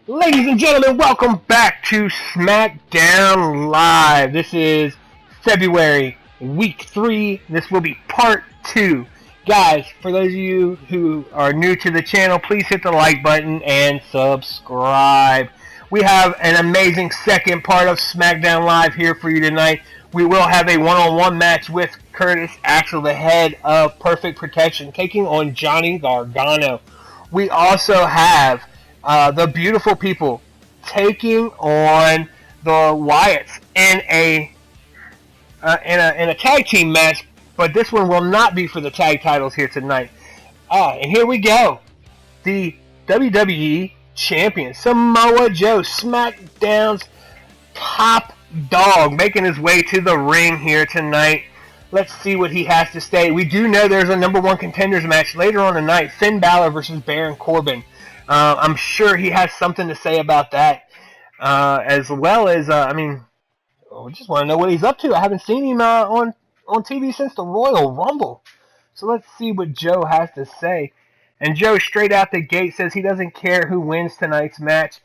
Ladies and gentlemen, welcome back to SmackDown Live. This is February, week 3. This will be part 2. Guys, for those of you who are new to the channel, please hit the like button and subscribe. We have an amazing second part of SmackDown Live here for you tonight. We will have a one-on-one match with Curtis Axel, the head of Perfect Protection, taking on Johnny Gargano. We also have the beautiful people taking on the Wyatts in a tag team match, but this one will not be for the tag titles here tonight. And here we go. The WWE Champion, Samoa Joe, SmackDown's top dog, making his way to the ring here tonight. Let's see what he has to say. We do know there's a number 1 contenders match later on tonight, Finn Balor versus Baron Corbin. I'm sure he has something to say about that, as well as, we just want to know what he's up to. I haven't seen him on TV since the Royal Rumble. So let's see what Joe has to say. And Joe, straight out the gate, says he doesn't care who wins tonight's match,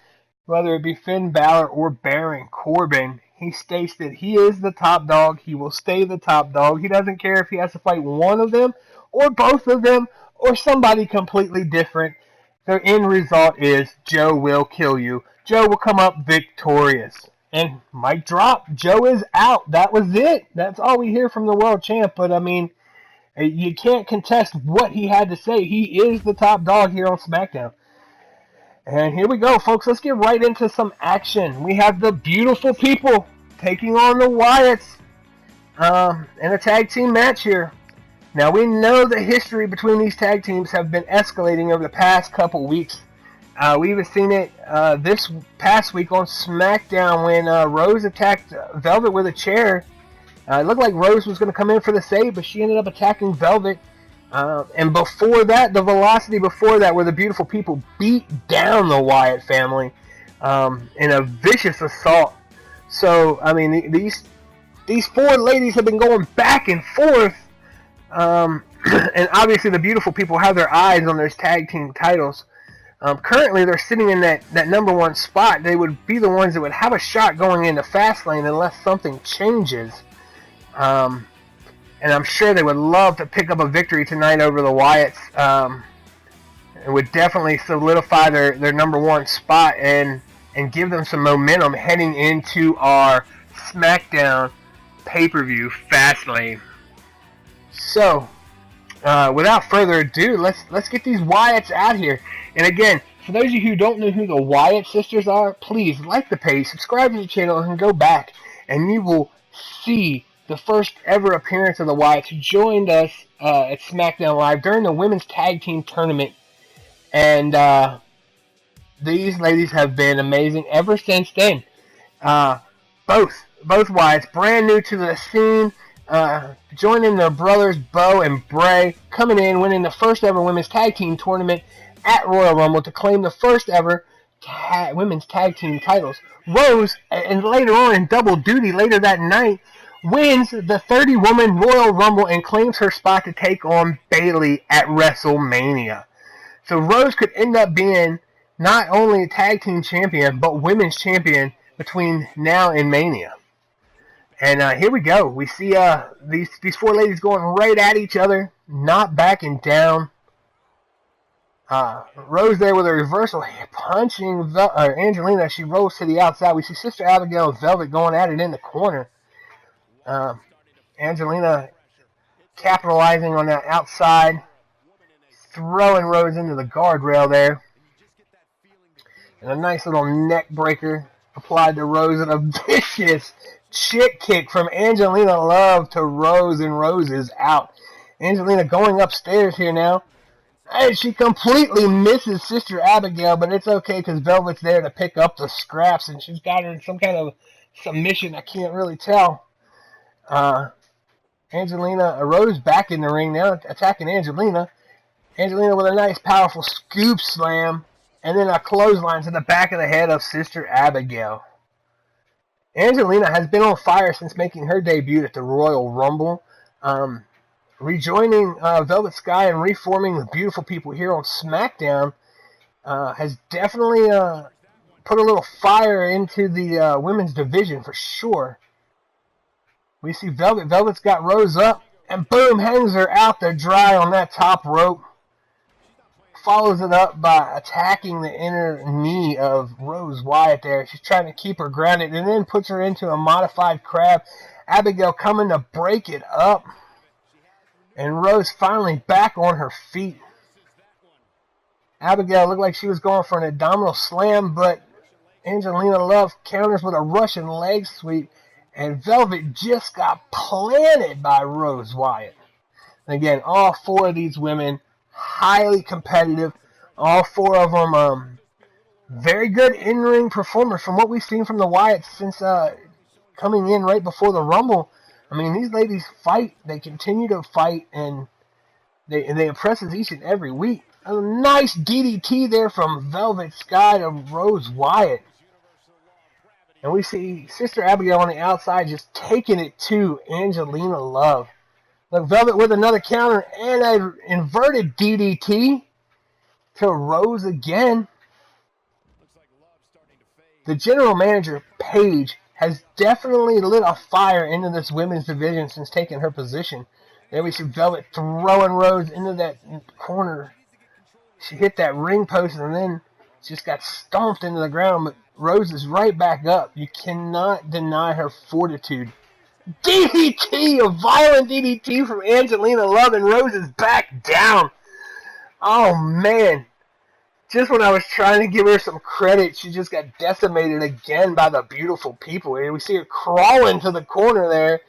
whether it be Finn Balor or Baron Corbin. He states that he is the top dog. He will stay the top dog. He doesn't care if he has to fight one of them, or both of them, or somebody completely different. The end result is Joe will kill you. Joe will come up victorious. And mic drop, Joe is out. That was it. That's all we hear from the world champ. But, you can't contest what he had to say. He is the top dog here on SmackDown. And here we go, folks. Let's get right into some action. We have the beautiful people taking on the Wyatts in a tag team match here. Now, we know the history between these tag teams have been escalating over the past couple weeks. We even seen it this past week on SmackDown when Rose attacked Velvet with a chair. It looked like Rose was going to come in for the save, but she ended up attacking Velvet. And before that, the Velocity before that, where the beautiful people beat down the Wyatt family in a vicious assault. So, these 4 ladies have been going back and forth. And obviously the beautiful people have their eyes on those tag team titles. Currently they're sitting in that number 1 spot. They would be the ones that would have a shot going into Fastlane unless something changes. And I'm sure they would love to pick up a victory tonight over the Wyatts. It would definitely solidify their number 1 spot and give them some momentum heading into our SmackDown pay-per-view Fastlane. So, without further ado, let's get these Wyatts out here. And again, for those of you who don't know who the Wyatt sisters are, please like the page, subscribe to the channel, and go back, and you will see the first ever appearance of the Wyatts, who joined us at SmackDown Live during the Women's Tag Team Tournament. And these ladies have been amazing ever since then. Both Wyatts, brand new to the scene, joining their brothers Bo and Bray, coming in, winning the first ever Women's Tag Team Tournament at Royal Rumble to claim the first ever Women's Tag Team titles. Rose, and later on in double duty later that night, wins the 30-woman Royal Rumble and claims her spot to take on Bayley at WrestleMania. So Rose could end up being not only a tag team champion, but women's champion between now and Mania. And here we go. We see these 4 ladies going right at each other, not backing down. Rose there with a reversal, punching Angelina. She rolls to the outside. We see Sister Abigail and Velvet going at it in the corner. Angelina capitalizing on that outside, throwing Rose into the guardrail there. And a nice little neck breaker applied to Rose, and a vicious chick kick from Angelina Love to Rose, and Rose is out. Angelina going upstairs here now. And she completely misses Sister Abigail, but it's okay because Velvet's there to pick up the scraps, and she's got her in some kind of submission. I can't really tell. Rose back in the ring now, attacking Angelina. Angelina with a nice, powerful scoop slam, and then a clothesline to the back of the head of Sister Abigail. Angelina has been on fire since making her debut at the Royal Rumble. Rejoining Velvet Sky and reforming the beautiful people here on SmackDown has definitely put a little fire into the women's division for sure. We see Velvet. Velvet's got Rose up, and boom, hangs her out to dry on that top rope. Follows it up by attacking the inner knee of Rose Wyatt there. She's trying to keep her grounded, and then puts her into a modified crab. Abigail coming to break it up. And Rose finally back on her feet. Abigail looked like she was going for an abdominal slam, but Angelina Love counters with a Russian leg sweep. And Velvet just got planted by Rose Wyatt. And again, all four of these women, highly competitive. All four of them very good in-ring performers from what we've seen from the Wyatts since coming in right before the Rumble. I mean, these ladies fight. They continue to fight, and they impress us each and every week. A nice DDT there from Velvet Sky to Rose Wyatt. And we see Sister Abigail on the outside just taking it to Angelina Love. Look, Velvet with another counter and an inverted DDT to Rose again. The general manager, Paige, has definitely lit a fire into this women's division since taking her position. There we see Velvet throwing Rose into that corner. She hit that ring post and then just got stomped into the ground, but Rose is right back up. You cannot deny her fortitude. DDT, a violent DDT from Angelina Love, and Rose is back down. Oh, man. Just when I was trying to give her some credit, she just got decimated again by the beautiful people. And we see her crawling to the corner there.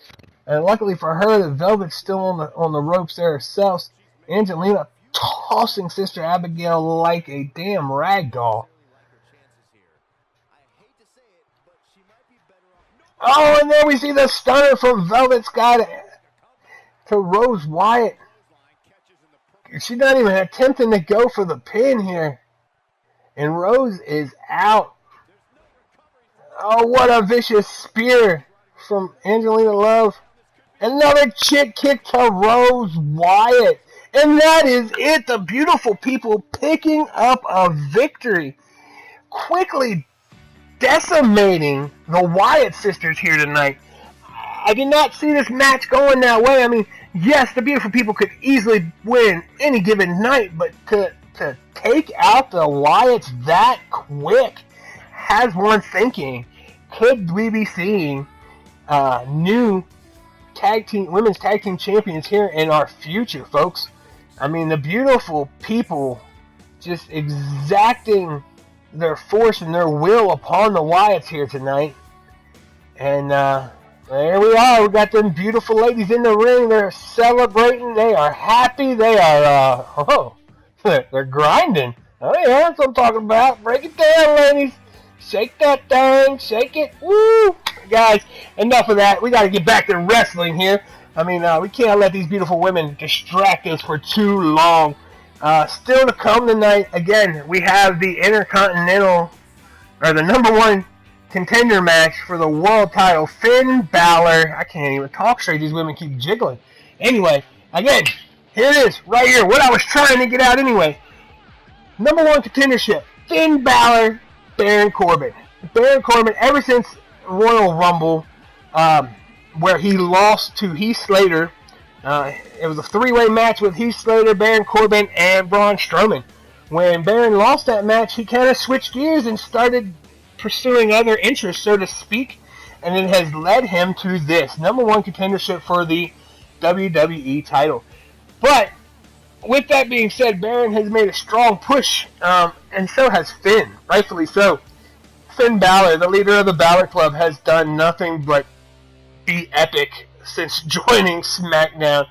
And luckily for her, the Velvet's still on the ropes there herself. Angelina tossing Sister Abigail like a damn rag doll. Oh, and there we see the stunner from Velvet Sky to Rose Wyatt. She's not even attempting to go for the pin here. And Rose is out. Oh, what a vicious spear from Angelina Love. Another chick kick to Rose Wyatt. And that is it. The beautiful people picking up a victory. Quickly decimating the Wyatt sisters here tonight. I did not see this match going that way. I mean, yes, the beautiful people could easily win any given night, but to take out the Wyatts that quick has one thinking, could we be seeing new women's tag team champions here in our future, folks? I mean, the beautiful people just exacting their force and their will upon the Wyatts here tonight. And there we are. We got them beautiful ladies in the ring. They're celebrating. They are happy. They are, they're grinding. Oh, yeah, that's what I'm talking about. Break it down, ladies. Shake that thing. Shake it. Woo! Guys, enough of that. We got to get back to wrestling here. I mean, we can't let these beautiful women distract us for too long. Still to come tonight, again, we have the Intercontinental, or the number one contender match for the world title. Finn Balor. I can't even talk straight. These women keep jiggling. Anyway, again, here it is, right here. What I was trying to get out anyway. Number one contendership. Finn Balor, Baron Corbin. Baron Corbin, ever since Royal Rumble, where he lost to Heath Slater. It was a three-way match with Heath Slater, Baron Corbin, and Braun Strowman. When Baron lost that match, he kind of switched gears and started pursuing other interests, so to speak, and it has led him to this number one contendership for the WWE title. But with that being said, Baron has made a strong push, and so has Finn, rightfully so. Finn Balor, the leader of the Balor Club, has done nothing but be epic since joining SmackDown.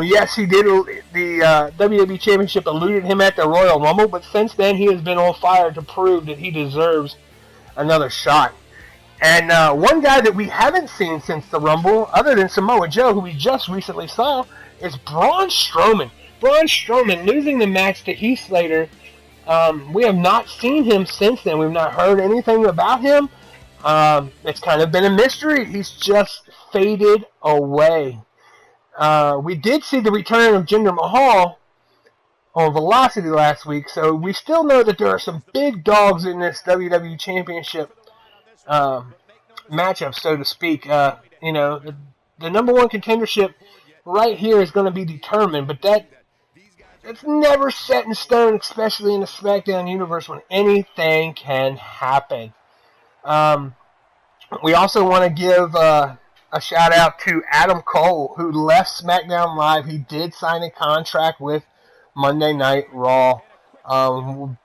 Yes, he did. The WWE Championship eluded him at the Royal Rumble, but since then he has been on fire to prove that he deserves another shot. And one guy that we haven't seen since the Rumble, other than Samoa Joe, who we just recently saw, is Braun Strowman. Braun Strowman losing the match to Heath Slater. We have not seen him since then. We've not heard anything about him. It's kind of been a mystery. He's just faded away. We did see the return of Jinder Mahal, on Velocity last week, so we still know that there are some big dogs in this WWE Championship matchup, so to speak. The number one contendership right here is going to be determined, but it's never set in stone, especially in the SmackDown universe when anything can happen. We also want to give a shout out to Adam Cole, who left SmackDown Live. He did sign a contract with Monday Night Raw.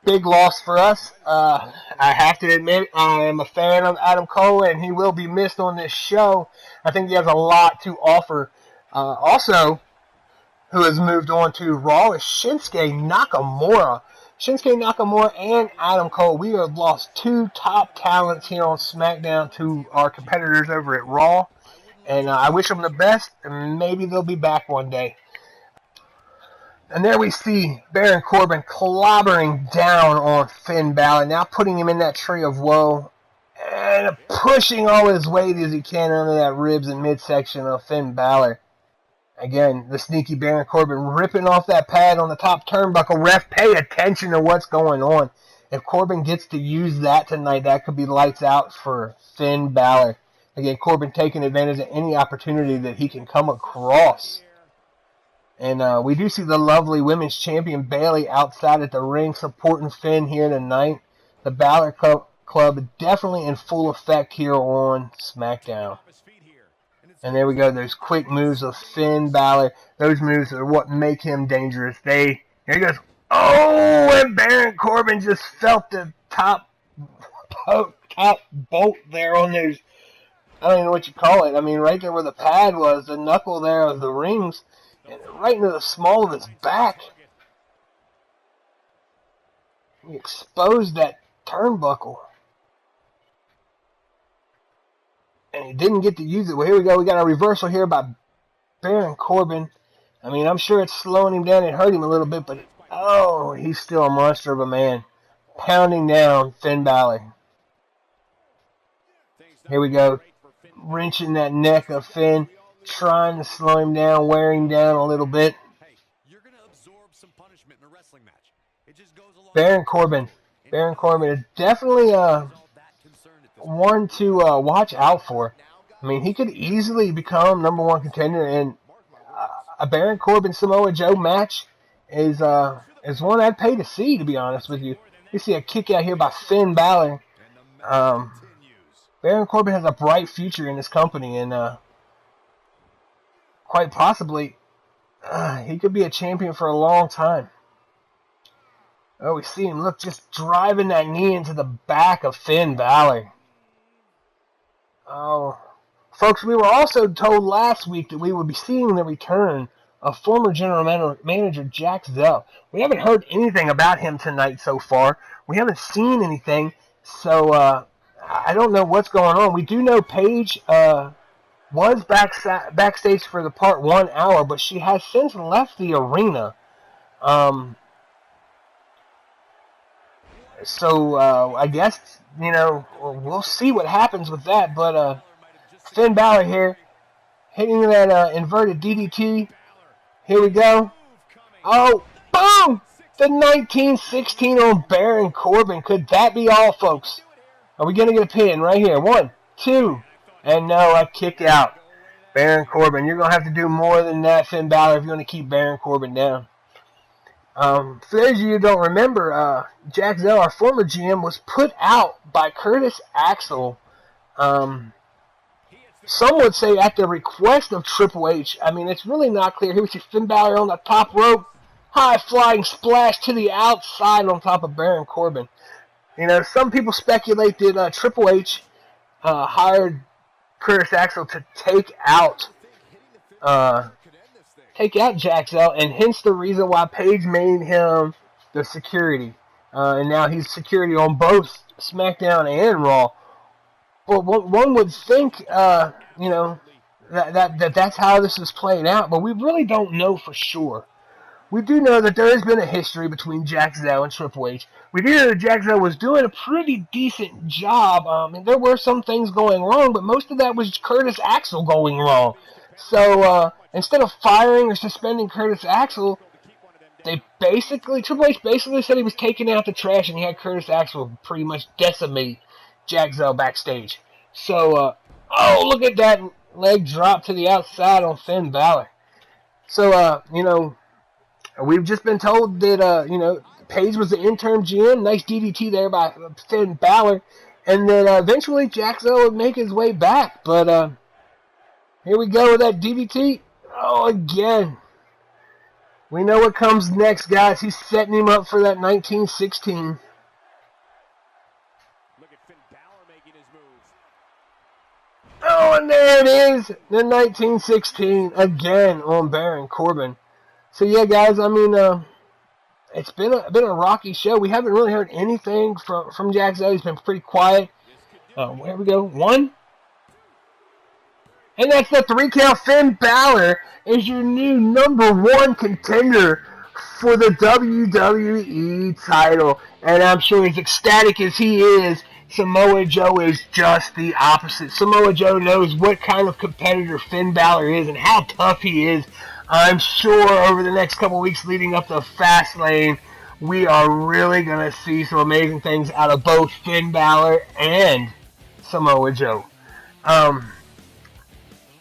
Big loss for us. I have to admit, I am a fan of Adam Cole, and he will be missed on this show. I think he has a lot to offer. Also, who has moved on to Raw is Shinsuke Nakamura. Shinsuke Nakamura and Adam Cole. We have lost two top talents here on SmackDown to our competitors over at Raw. And I wish them the best, and maybe they'll be back one day. And there we see Baron Corbin clobbering down on Finn Balor, now putting him in that tree of woe and pushing all his weight as he can under that ribs and midsection of Finn Balor. Again, the sneaky Baron Corbin ripping off that pad on the top turnbuckle. Ref, pay attention to what's going on. If Corbin gets to use that tonight, that could be lights out for Finn Balor. Again, Corbin taking advantage of any opportunity that he can come across. And we do see the lovely women's champion Bayley outside at the ring supporting Finn here tonight. The Balor Club definitely in full effect here on SmackDown. And there we go, those quick moves of Finn Balor. Those moves are what make him dangerous. Here he goes. Oh, and Baron Corbin just felt the top bolt there on those. I don't even know what you call it. I mean, right there where the pad was, the knuckle there of the rings, and right into the small of his back. He exposed that turnbuckle. And he didn't get to use it. Well, here we go. We got a reversal here by Baron Corbin. I mean, I'm sure it's slowing him down and hurt him a little bit, but he's still a monster of a man. Pounding down Finn Balor. Here we go. Wrenching that neck of Finn, trying to slow him down, wearing down a little bit. Baron Corbin is definitely one to watch out for. I mean, he could easily become number one contender, and a Baron Corbin Samoa Joe match is one I'd pay to see, to be honest with you. You see a kick out here by Finn Balor. Baron Corbin has a bright future in this company, and quite possibly he could be a champion for a long time. Oh, we see him, look, just driving that knee into the back of Finn Balor. Oh, folks, we were also told last week that we would be seeing the return of former general manager Jack Zell. We haven't heard anything about him tonight so far. We haven't seen anything, so I don't know what's going on. We do know Paige was backstage for the part 1 hour, but she has since left the arena. So I guess, we'll see what happens with that. But Finn Balor here, hitting that inverted DDT. Here we go. Oh, boom! The 1916 on Baron Corbin. Could that be all, folks? Are we going to get a pin right here? 1, 2, and no, a kick out. Baron Corbin, you're going to have to do more than that, Finn Balor, if you're going to keep Baron Corbin down. For those of you who don't remember, Jack Zell, our former GM, was put out by Curtis Axel. Some would say at the request of Triple H. I mean, it's really not clear. Here we see Finn Balor on the top rope. High flying splash to the outside on top of Baron Corbin. Some people speculate that Triple H hired Curtis Axel to take out Jack Zell, and hence the reason why Paige made him the security. And now he's security on both SmackDown and Raw. Well, one would think, that's how this is playing out, but we really don't know for sure. We do know that there has been a history between Jack Zell and Triple H. We do know that Jack Zell was doing a pretty decent job. And there were some things going wrong, but most of that was Curtis Axel going wrong. So instead of firing or suspending Curtis Axel, Triple H basically said he was taking out the trash, and he had Curtis Axel pretty much decimate Jack Zell backstage. So, look at that leg drop to the outside on Finn Balor. So, we've just been told that, Paige was the interim GM. Nice DDT there by Finn Balor. And then eventually Jack Zell would make his way back. But here we go with that DDT. Oh, again. We know what comes next, guys. He's setting him up for that 1916. Look at Finn Balor making his move. Oh, and there it is. The 1916 again on Baron Corbin. So, yeah, guys, I mean, it's been a rocky show. We haven't really heard anything from Jack Zell. He's been pretty quiet. Here we go. 1. And that's the 3 count. Finn Balor is your new #1 contender for the WWE title. And I'm sure as ecstatic as he is, Samoa Joe is just the opposite. Samoa Joe knows what kind of competitor Finn Balor is and how tough he is. I'm sure over the next couple weeks leading up to Fastlane, we are really going to see some amazing things out of both Finn Balor and Samoa Joe.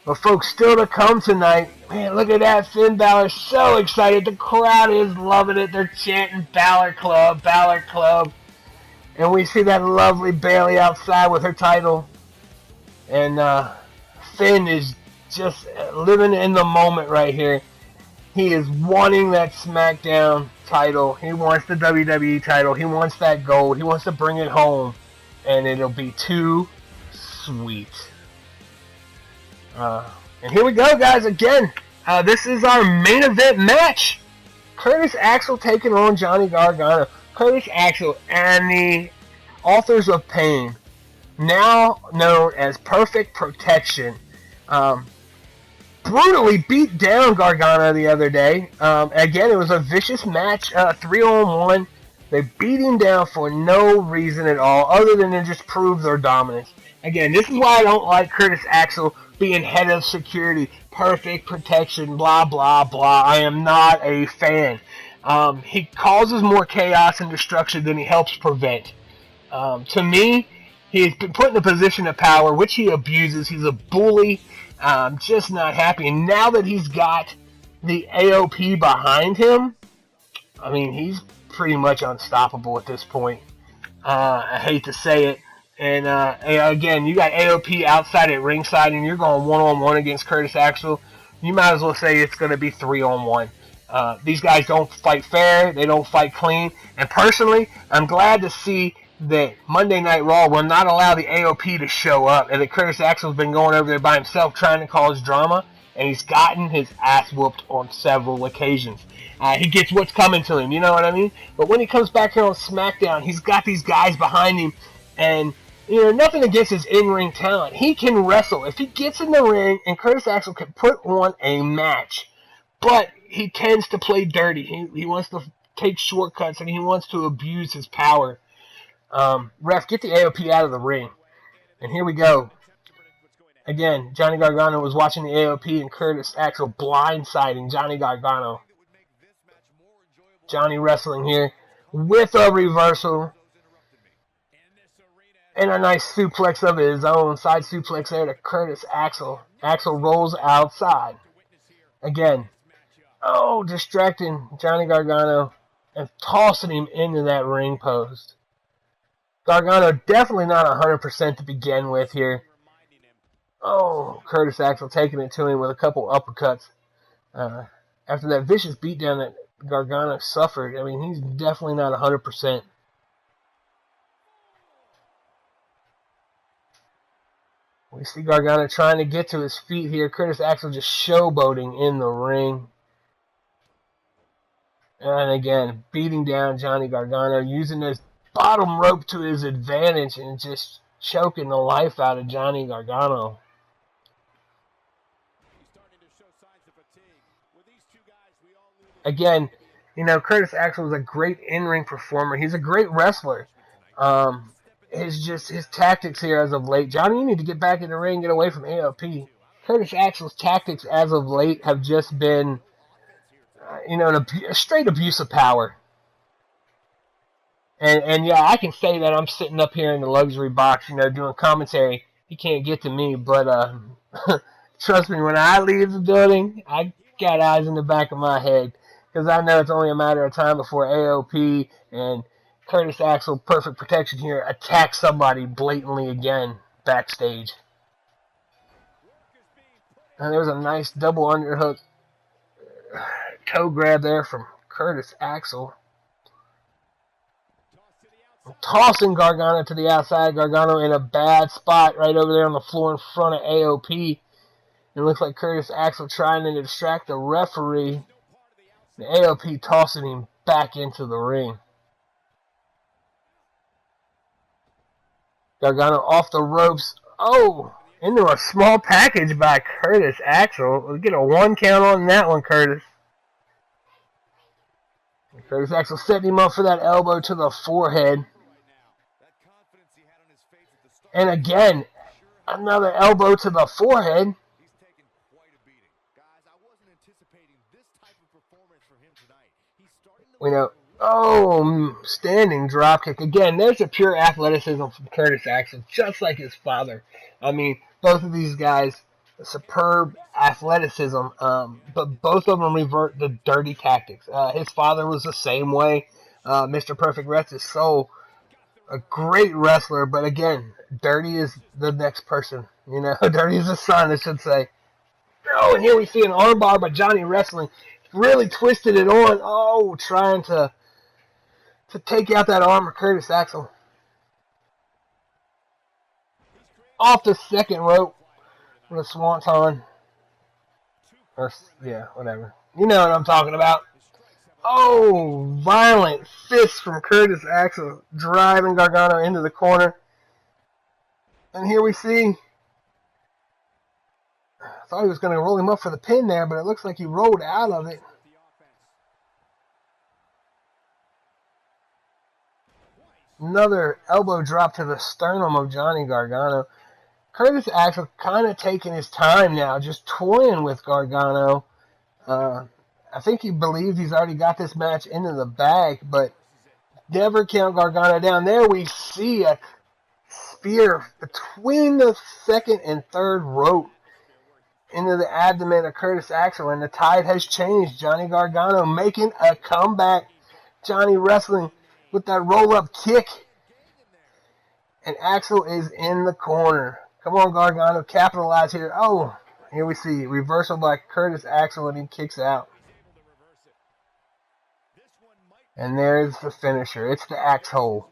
But folks, still to come tonight. Man, look at that. Finn Balor so excited. The crowd is loving it. They're chanting Balor Club, Balor Club. And we see that lovely Bayley outside with her title. And Finn is just living in the moment right here. He is wanting that SmackDown title. He wants the WWE title. He wants that gold. He wants to bring it home. And it'll be too sweet. And here we go, guys, again. This is our main event match. Curtis Axel taking on Johnny Gargano. Curtis Axel and the Authors of Pain, now known as Perfect Protection, brutally beat down Gargano the other day. Again, it was a vicious match, 3-on-1. They beat him down for no reason at all, other than to just prove their dominance. Again, this is why I don't like Curtis Axel being head of security, perfect protection, blah, blah, blah. I am not a fan. He causes more chaos and destruction than he helps prevent. To me, he has been put in a position of power, which he abuses. He's a bully. Just not happy. And now that he's got the AOP behind him, I mean, he's pretty much unstoppable at this point. I hate to say it. And again, you got AOP outside at ringside, and you're going 1-on-1 against Curtis Axel. You might as well say it's going to be 3-on-1. These guys don't fight fair. They don't fight clean. And personally, I'm glad to see that Monday Night Raw will not allow the AOP to show up, and that Curtis Axel's been going over there by himself trying to cause drama, and he's gotten his ass whooped on several occasions. He gets what's coming to him, you know what I mean? But when he comes back here on SmackDown, he's got these guys behind him, and nothing against his in-ring talent. He can wrestle. If he gets in the ring, and Curtis Axel can put on a match, but he tends to play dirty. He wants to take shortcuts, and he wants to abuse his power. Ref, get the AOP out of the ring. And here we go. Again, Johnny Gargano was watching the AOP, and Curtis Axel blindsiding Johnny Gargano. Johnny wrestling here with a reversal. And a nice suplex of his own. Side suplex there to Curtis Axel. Axel rolls outside. Again. Distracting Johnny Gargano and tossing him into that ring post. Gargano definitely not 100% to begin with here. Curtis Axel taking it to him with a couple uppercuts. After that vicious beatdown that Gargano suffered, I mean, he's definitely not 100%. We see Gargano trying to get to his feet here. Curtis Axel just showboating in the ring. And again, beating down Johnny Gargano, using his bottom rope to his advantage and just choking the life out of Johnny Gargano. Again, Curtis Axel is a great in-ring performer. He's a great wrestler. His tactics here as of late. Johnny, you need to get back in the ring, get away from AOP. Curtis Axel's tactics as of late have just been, a straight abuse of power. And yeah, I can say that I'm sitting up here in the luxury box, doing commentary. He can't get to me, but trust me, when I leave the building, I got eyes in the back of my head because I know it's only a matter of time before AOP and Curtis Axel, perfect protection here, attack somebody blatantly again backstage. And there was a nice double underhook toe grab there from Curtis Axel. Tossing Gargano to the outside. Gargano in a bad spot right over there on the floor in front of AOP. It looks like Curtis Axel trying to distract the referee. The AOP tossing him back into the ring. Gargano off the ropes. Oh, into a small package by Curtis Axel. We'll get a 1 count on that one, Curtis. Curtis Axel setting him up for that elbow to the forehead. And again, another elbow to the forehead. Standing dropkick. Again, there's a pure athleticism from Curtis Axel, just like his father. I mean, both of these guys, superb athleticism, but both of them revert the dirty tactics. His father was the same way. Mr. Perfect Rest His Soul, a great wrestler, but again, dirty is the next person. Dirty is the son, I should say. Oh, and here we see an armbar by Johnny Wrestling. Really twisted it on. Oh, trying to take out that arm of Curtis Axel. Off the second rope with a swanton. Whatever. You know what I'm talking about. Oh, violent fist from Curtis Axel, driving Gargano into the corner. And here we see, I thought he was going to roll him up for the pin there, but it looks like he rolled out of it. Another elbow drop to the sternum of Johnny Gargano. Curtis Axel kind of taking his time now, just toying with Gargano. I think he believes he's already got this match into the bag, but never count Gargano down. There we see a spear between the second and third rope into the abdomen of Curtis Axel, and the tide has changed. Johnny Gargano making a comeback. Johnny Wrestling with that roll-up kick. And Axel is in the corner. Come on, Gargano, capitalize here. Oh, here we see reversal by Curtis Axel, and he kicks out. And there's the finisher. It's the axe hole.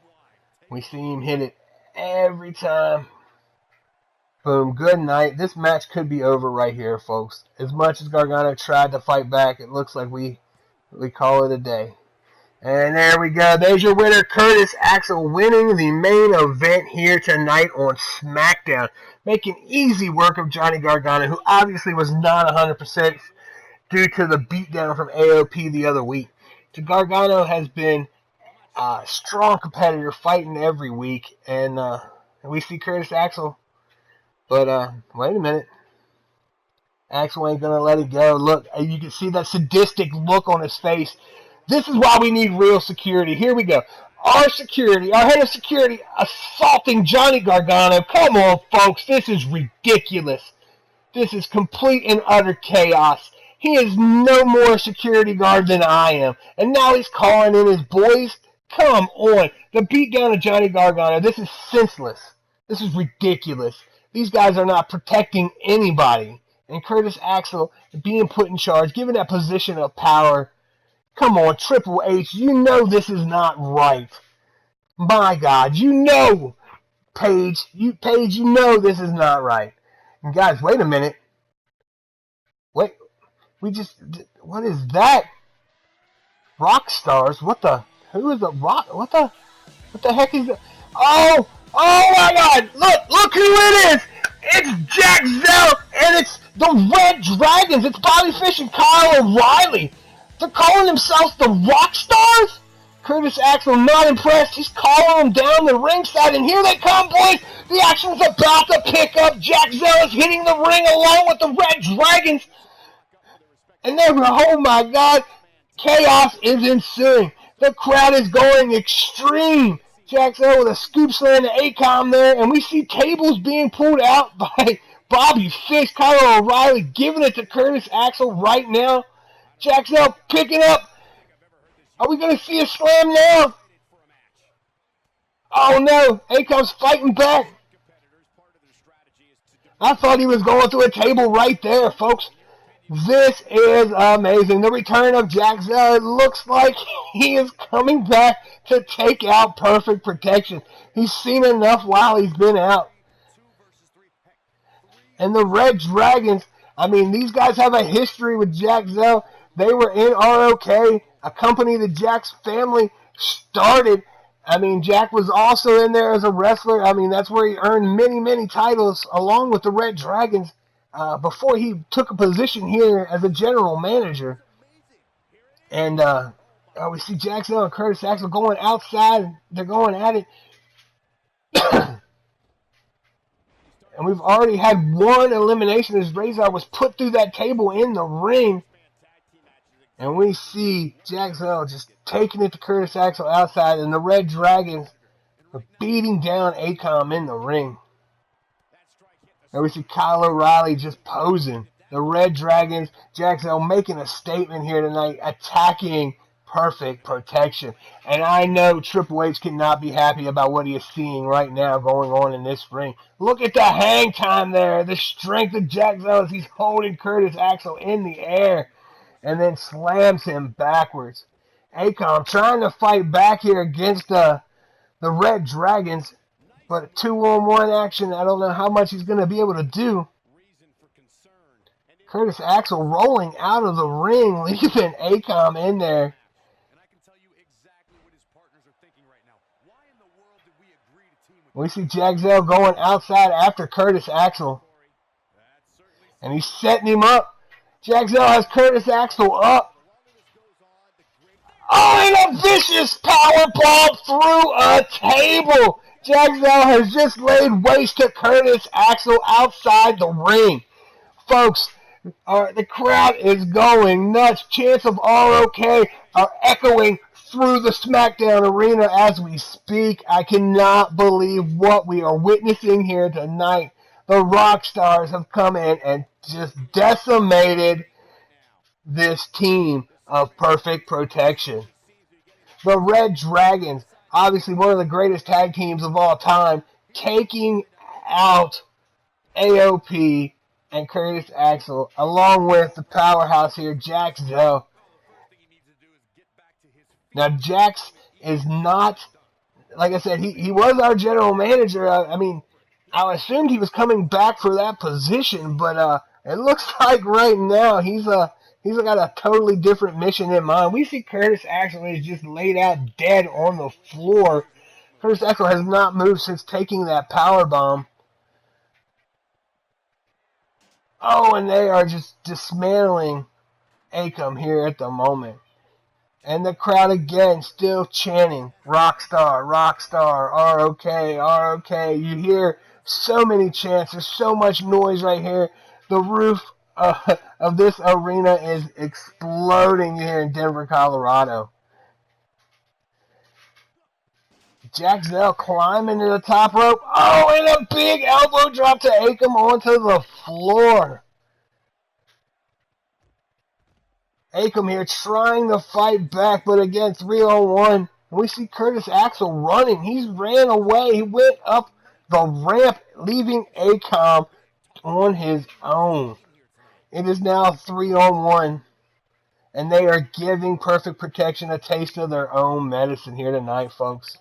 We see him hit it every time. Boom, good night. This match could be over right here, folks. As much as Gargano tried to fight back, it looks like we call it a day. And there we go. There's your winner, Curtis Axel, winning the main event here tonight on SmackDown. Making easy work of Johnny Gargano, who obviously was not 100% due to the beatdown from AOP the other week. So Gargano has been a strong competitor, fighting every week. And we see Curtis Axel. But wait a minute. Axel ain't going to let it go. Look, you can see that sadistic look on his face. This is why we need real security. Here we go. Our head of security, assaulting Johnny Gargano. Come on, folks. This is ridiculous. This is complete and utter chaos. He is no more security guard than I am. And now he's calling in his boys. Come on. The beatdown of Johnny Gargano. This is senseless. This is ridiculous. These guys are not protecting anybody. And Curtis Axel being put in charge, given that position of power. Come on, Triple H, you know this is not right. My God, you know, Paige, you know this is not right. And guys, wait a minute. Wait, what is that? Rock stars? Who is the rock? What the heck is that? Oh my God, look who it is. It's Jack Zell, and it's the Red Dragons. It's Bobby Fish and Kyle O'Reilly. They're calling themselves the Rock Stars? Curtis Axel not impressed. He's calling them down the ringside, and here they come, boys. The action's about to pick up. Jack Zell is hitting the ring along with the Red Dragons. And they're, oh my God, Chaos is ensuing. The crowd is going extreme. Jackson with a scoop slam to Acom there, and we see tables being pulled out by Bobby Fish. Kyle O'Reilly giving it to Curtis Axel right now. Jackson picking up. Are we going to see a slam now? Oh no, Acom's fighting back. I thought he was going through a table right there, folks. This is amazing. The return of Jack Zell. It looks like he is coming back to take out Perfect Protection. He's seen enough while he's been out. And the Red Dragons, I mean, these guys have a history with Jack Zell. They were in ROK, a company that Jack's family started. I mean, Jack was also in there as a wrestler. I mean, that's where he earned many, many titles along with the Red Dragons. Before he took a position here as a general manager. And we see Jackson and Curtis Axel going outside. They're going at it. And we've already had one elimination as Razor was put through that table in the ring. And we see Jackson just taking it to Curtis Axel outside. And the Red Dragons are beating down Acom in the ring. And we see Kyle O'Reilly just posing. The Red Dragons, Jackson making a statement here tonight, attacking Perfect Protection. And I know Triple H cannot be happy about what he is seeing right now going on in this ring. Look at the hang time there. The strength of Jackson as he's holding Curtis Axel in the air and then slams him backwards. Acom trying to fight back here against the Red Dragons. But 2-on-1 action, I don't know how much he's going to be able to do. Curtis Axel rolling out of the ring, leaving Acom in there. We see Jack Zell going outside after Curtis Axel. And he's setting him up. Jack Zell has Curtis Axel up. Oh, and a vicious powerbomb through a table. Jack Zell has just laid waste to Curtis Axel outside the ring. Folks, the crowd is going nuts. Chants of ROK are echoing through the SmackDown arena as we speak. I cannot believe what we are witnessing here tonight. The Rock Stars have come in and just decimated this team of Perfect Protection. The Red Dragons, obviously one of the greatest tag teams of all time, taking out AOP and Curtis Axel, along with the powerhouse here, Jack Zell. Now, Jax is not, like I said, he was our general manager. I mean, I assumed he was coming back for that position, but it looks like right now he's got a totally different mission in mind. We see Curtis Axel is just laid out dead on the floor. Curtis Axel has not moved since taking that power bomb. Oh, and they are just dismantling Acom here at the moment. And the crowd again still chanting, Rockstar, Rockstar, ROK, ROK. You hear so many chants. There's so much noise right here. The roof of this arena is exploding here in Denver, Colorado. Jack Zell climbing to the top rope. Oh, and a big elbow drop to Acom onto the floor. Acom here trying to fight back, but again, 3-on-1. We see Curtis Axel running. He's ran away. He went up the ramp, leaving Acom on his own. It is now 3-on-1, and they are giving Perfect Protection a taste of their own medicine here tonight, folks.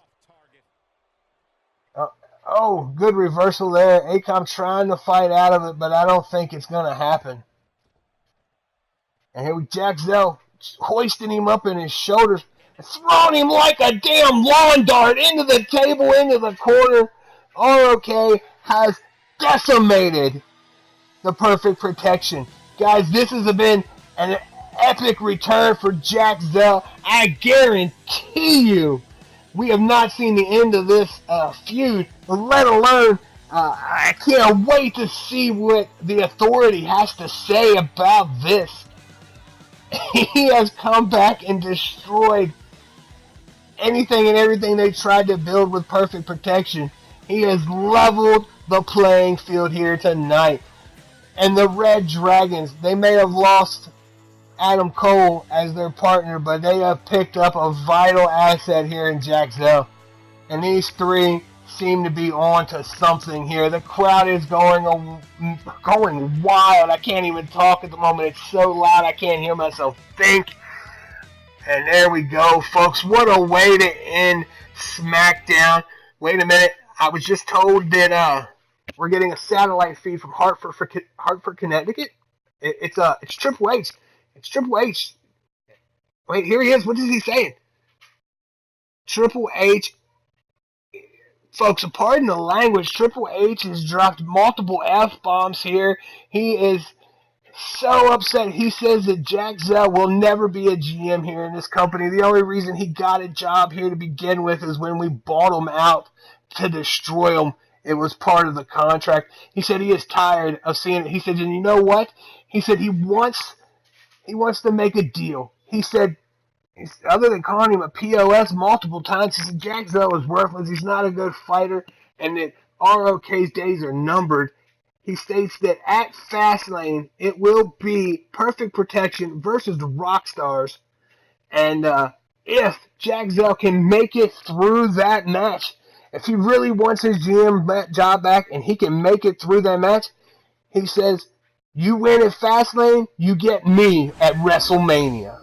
Oh, good reversal there. Acom trying to fight out of it, but I don't think it's going to happen. And here we Jack Zell hoisting him up in his shoulders and throwing him like a damn lawn dart into the table, into the corner. ROK has decimated the Perfect Protection. Guys, this has been an epic return for Jack Zell. I guarantee you we have not seen the end of this feud, let alone I can't wait to see what the Authority has to say about this. He has come back and destroyed anything and everything they tried to build with perfect protection. He has leveled the playing field here tonight. And the Red Dragons, they may have lost Adam Cole as their partner, but they have picked up a vital asset here in Jack Zell. And these three seem to be on to something here. The crowd is going wild. I can't even talk at the moment. It's so loud I can't hear myself think. And there we go, folks. What a way to end SmackDown. Wait a minute. I was just told that we're getting a satellite feed from Hartford, Connecticut. It's Triple H. It's Triple H. Wait, here he is. What is he saying? Triple H. Folks, pardon the language. Triple H has dropped multiple F-bombs here. He is so upset. He says that Jack Zell will never be a GM here in this company. The only reason he got a job here to begin with is when we bought him out to destroy him. It was part of the contract. He said he is tired of seeing it. He said, and you know what? He said he wants to make a deal. He said, other than calling him a POS multiple times, he said Jack Zell is worthless. He's not a good fighter, and that ROK's days are numbered. He states that at Fastlane, it will be Perfect Protection versus the Rockstars. And if Jack Zell can make it through that match, if he really wants his GM job back and he can make it through that match, he says, you win at Fastlane, you get me at WrestleMania.